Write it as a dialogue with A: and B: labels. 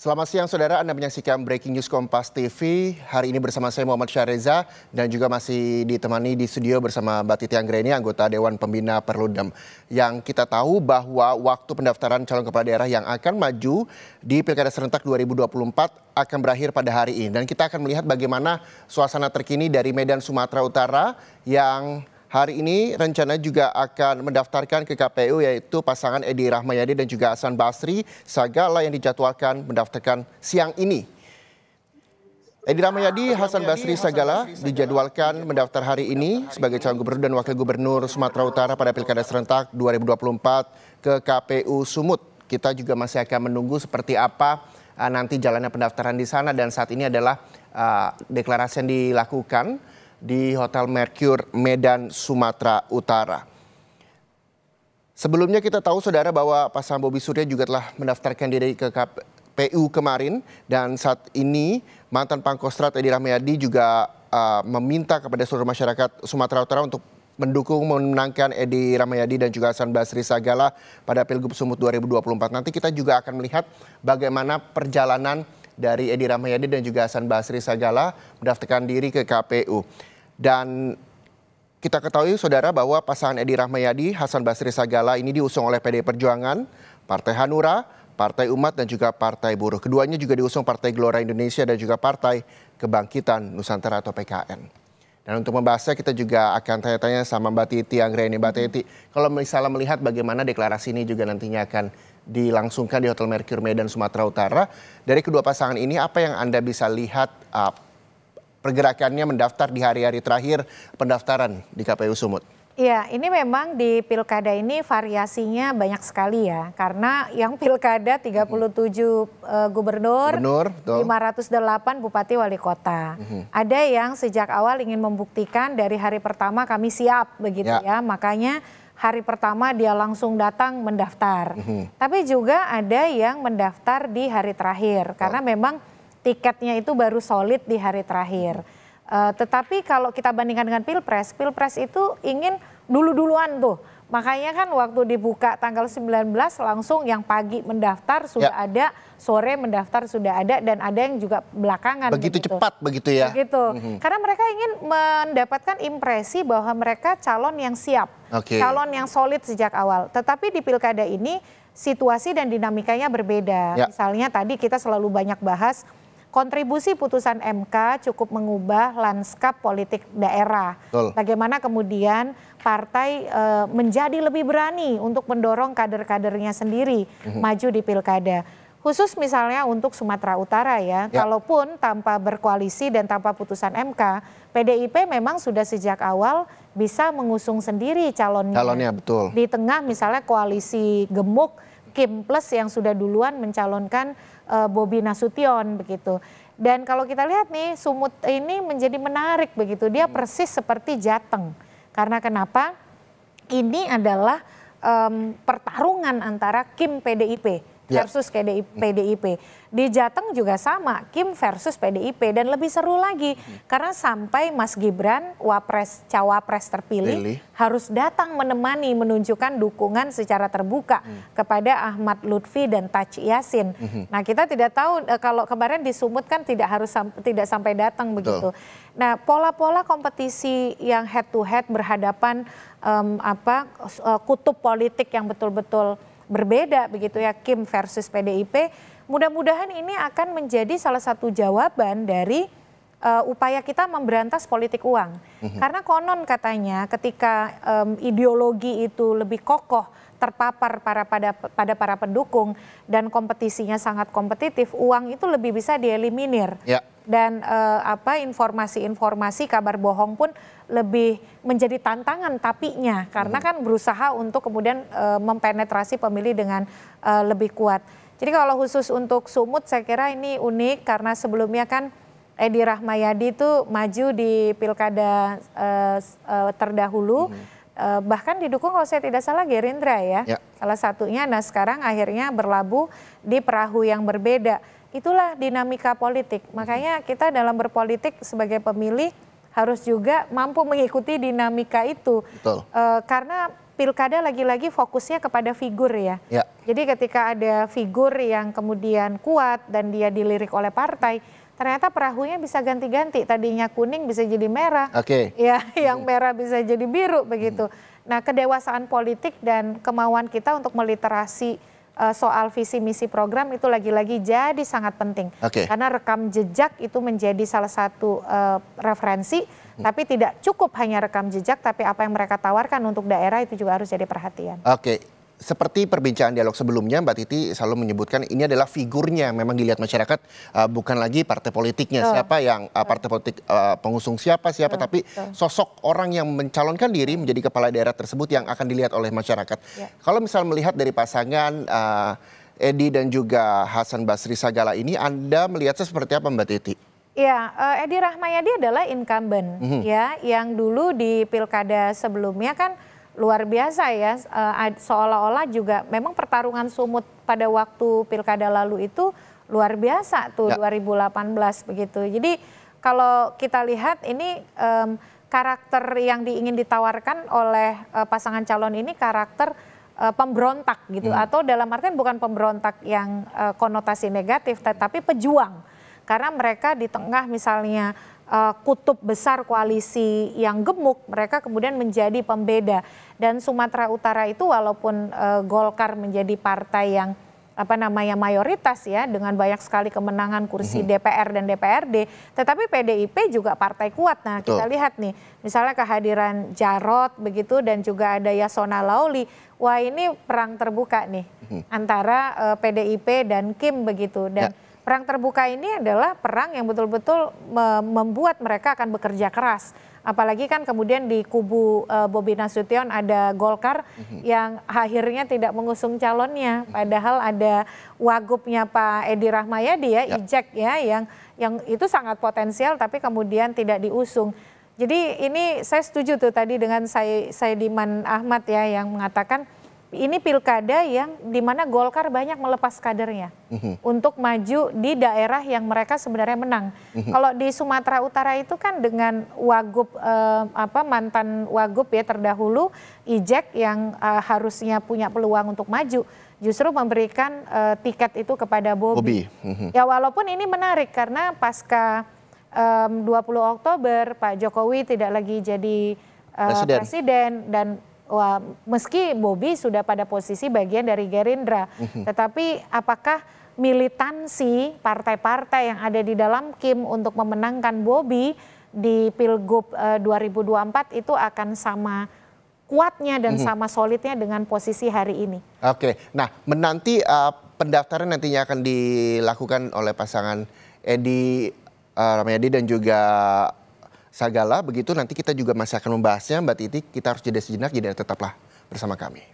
A: Selamat siang saudara, Anda menyaksikan Breaking News Kompas TV. Hari ini bersama saya Muhammad Syareza dan juga masih ditemani di studio bersama Mbak Titi Anggreni, anggota Dewan Pembina Perludem. Yang kita tahu bahwa waktu pendaftaran calon kepala daerah yang akan maju di Pilkada Serentak 2024 akan berakhir pada hari ini. Dan kita akan melihat bagaimana suasana terkini dari Medan, Sumatera Utara yang hari ini rencana juga akan mendaftarkan ke KPU, yaitu pasangan Edi Rahmayadi dan juga Hasan Basri Sagala yang dijadwalkan mendaftarkan siang ini. Edi Rahmayadi, Hasan Basri Sagala dijadwalkan mendaftar hari ini sebagai calon gubernur dan wakil gubernur Sumatera Utara pada Pilkada Serentak 2024 ke KPU Sumut. Kita juga masih akan menunggu seperti apa nanti jalannya pendaftaran di sana, dan saat ini adalah deklarasi yang dilakukan di Hotel Mercure Medan, Sumatera Utara. Sebelumnya kita tahu saudara bahwa pasangan Bobi Surya juga telah mendaftarkan diri ke KPU kemarin, dan saat ini mantan Pangkostrat Edi Rahmayadi juga meminta kepada seluruh masyarakat Sumatera Utara untuk mendukung memenangkan Edi Rahmayadi dan juga Hasan Basri Sagala pada Pilgub Sumut 2024. Nanti kita juga akan melihat bagaimana perjalanan dari Edi Rahmayadi dan juga Hasan Basri Sagala mendaftarkan diri ke KPU. Dan kita ketahui saudara bahwa pasangan Edi Rahmayadi, Hasan Basri Sagala ini diusung oleh PDI Perjuangan, Partai Hanura, Partai Umat dan juga Partai Buruh. Keduanya juga diusung Partai Gelora Indonesia dan juga Partai Kebangkitan Nusantara atau PKN. Dan untuk membahasnya kita juga akan tanya-tanya sama Mbak Titi Anggreni. Mbak Titi, kalau misalnya melihat bagaimana deklarasi ini juga nantinya akan dilangsungkan di Hotel Mercure Medan, Sumatera Utara, dari kedua pasangan ini apa yang Anda bisa lihat pergerakannya mendaftar di hari-hari terakhir pendaftaran di KPU Sumut?
B: Ya, ini memang di pilkada ini variasinya banyak sekali ya. Karena yang pilkada 37 gubernur, 508 bupati wali kota. Ada yang sejak awal ingin membuktikan dari hari pertama kami siap begitu ya. Makanya hari pertama dia langsung datang mendaftar. Tapi juga ada yang mendaftar di hari terakhir. Karena memang tiketnya itu baru solid di hari terakhir. Tetapi kalau kita bandingkan dengan Pilpres, Pilpres itu ingin dulu-duluan tuh. Makanya kan waktu dibuka tanggal 19 langsung yang pagi mendaftar sudah ada, sore mendaftar sudah ada, dan ada yang juga belakangan.
A: Begitu cepat begitu ya?
B: Begitu. Karena mereka ingin mendapatkan impresi bahwa mereka calon yang siap, calon yang solid sejak awal. Tetapi di pilkada ini situasi dan dinamikanya berbeda. Misalnya tadi kita selalu banyak bahas kontribusi putusan MK cukup mengubah lanskap politik daerah. Bagaimana kemudian partai menjadi lebih berani untuk mendorong kader-kadernya sendiri maju di pilkada. Khusus misalnya untuk Sumatera Utara ya. Kalaupun tanpa berkoalisi dan tanpa putusan MK, PDIP memang sudah sejak awal bisa mengusung sendiri calonnya.
A: Betul.
B: Di tengah misalnya koalisi gemuk, Kim Plus yang sudah duluan mencalonkan Bobi Nasution begitu. Dan kalau kita lihat nih Sumut ini menjadi menarik begitu. Dia persis seperti Jateng. Karena kenapa? Ini adalah pertarungan antara Kim PDIP versus PDIP. Di Jateng juga sama, Kim versus PDIP, dan lebih seru lagi karena sampai Mas Gibran cawapres terpilih harus datang menemani, menunjukkan dukungan secara terbuka kepada Ahmad Lutfi dan Taj Yassin. Nah, kita tidak tahu kalau kemarin di Sumut kan tidak sampai datang begitu. Nah, pola-pola kompetisi yang head to head berhadapan kutub politik yang betul-betul berbeda begitu ya, Kim versus PDIP. Mudah-mudahan ini akan menjadi salah satu jawaban dari upaya kita memberantas politik uang. Karena konon katanya ketika ideologi itu lebih kokoh terpapar pada para pendukung dan kompetisinya sangat kompetitif, uang itu lebih bisa dieliminir. Dan informasi-informasi kabar bohong pun lebih menjadi tantangan tapinya, karena kan berusaha untuk kemudian mempenetrasi pemilih dengan lebih kuat. Jadi kalau khusus untuk Sumut saya kira ini unik karena sebelumnya kan Edi Rahmayadi itu maju di pilkada terdahulu, bahkan didukung kalau saya tidak salah Gerindra ya. Salah satunya. Nah sekarang akhirnya berlabuh di perahu yang berbeda. Itulah dinamika politik. Makanya kita dalam berpolitik sebagai pemilih harus juga mampu mengikuti dinamika itu. Karena pilkada lagi-lagi fokusnya kepada figur ya.
A: Ya.
B: Jadi ketika ada figur yang kemudian kuat dan dia dilirik oleh partai, ternyata perahunya bisa ganti-ganti. Tadinya kuning bisa jadi merah.
A: Oke.
B: Ya, yang merah bisa jadi biru begitu. Nah, kedewasaan politik dan kemauan kita untuk meliterasi soal visi misi program itu lagi-lagi jadi sangat penting. Karena rekam jejak itu menjadi salah satu referensi, tapi tidak cukup hanya rekam jejak, tapi apa yang mereka tawarkan untuk daerah itu juga harus jadi perhatian.
A: Oke. Seperti perbincangan dialog sebelumnya, Mbak Titi selalu menyebutkan ini adalah figurnya memang dilihat masyarakat, bukan lagi partai politiknya, siapa yang partai politik pengusung siapa, tapi sosok orang yang mencalonkan diri menjadi kepala daerah tersebut yang akan dilihat oleh masyarakat. Kalau misal melihat dari pasangan Edi dan juga Hasan Basri Sagala ini, Anda melihatnya seperti apa, Mbak Titi?
B: Ya, Edi Rahmayadi adalah incumbent ya, yang dulu di pilkada sebelumnya kan luar biasa ya, seolah-olah juga memang pertarungan sumut pada waktu pilkada lalu itu luar biasa tuh 2018 begitu. Jadi kalau kita lihat ini karakter yang ingin ditawarkan oleh pasangan calon ini karakter pemberontak gitu, atau dalam artian bukan pemberontak yang konotasi negatif, tetapi pejuang. Karena mereka di tengah misalnya kutub besar koalisi yang gemuk, mereka kemudian menjadi pembeda. Dan Sumatera Utara itu walaupun Golkar menjadi partai yang mayoritas ya, dengan banyak sekali kemenangan kursi DPR dan DPRD, tetapi PDIP juga partai kuat. Nah, kita lihat nih, misalnya kehadiran Jarot begitu dan juga ada Yasona Lauli. Wah, ini perang terbuka nih antara PDIP dan Kim begitu. Dan perang terbuka ini adalah perang yang betul-betul membuat mereka akan bekerja keras. Apalagi kan kemudian di kubu Bobi Nasution ada Golkar yang akhirnya tidak mengusung calonnya. Padahal ada wagubnya Pak Edi Rahmayadi ya, Ijek ya, yang itu sangat potensial tapi kemudian tidak diusung. Jadi ini saya setuju tuh tadi dengan Saidiman Ahmad ya, yang mengatakan ini pilkada yang dimana Golkar banyak melepas kadernya untuk maju di daerah yang mereka sebenarnya menang. Kalau di Sumatera Utara itu kan dengan wagub mantan wagub ya terdahulu Ijek yang harusnya punya peluang untuk maju, justru memberikan tiket itu kepada Bobi. Ya walaupun ini menarik karena pasca 20 Oktober Pak Jokowi tidak lagi jadi presiden dan meski Bobi sudah pada posisi bagian dari Gerindra, tetapi apakah militansi partai-partai yang ada di dalam Kim untuk memenangkan Bobi di Pilgub 2024 itu akan sama kuatnya dan sama solidnya dengan posisi hari ini?
A: Oke, nah menanti pendaftaran nantinya akan dilakukan oleh pasangan Edi Rahmayadi dan juga Sagala, begitu nanti kita juga masih akan membahasnya, Mbak Titi. Kita harus jeda sejenak, jadi tetaplah bersama kami.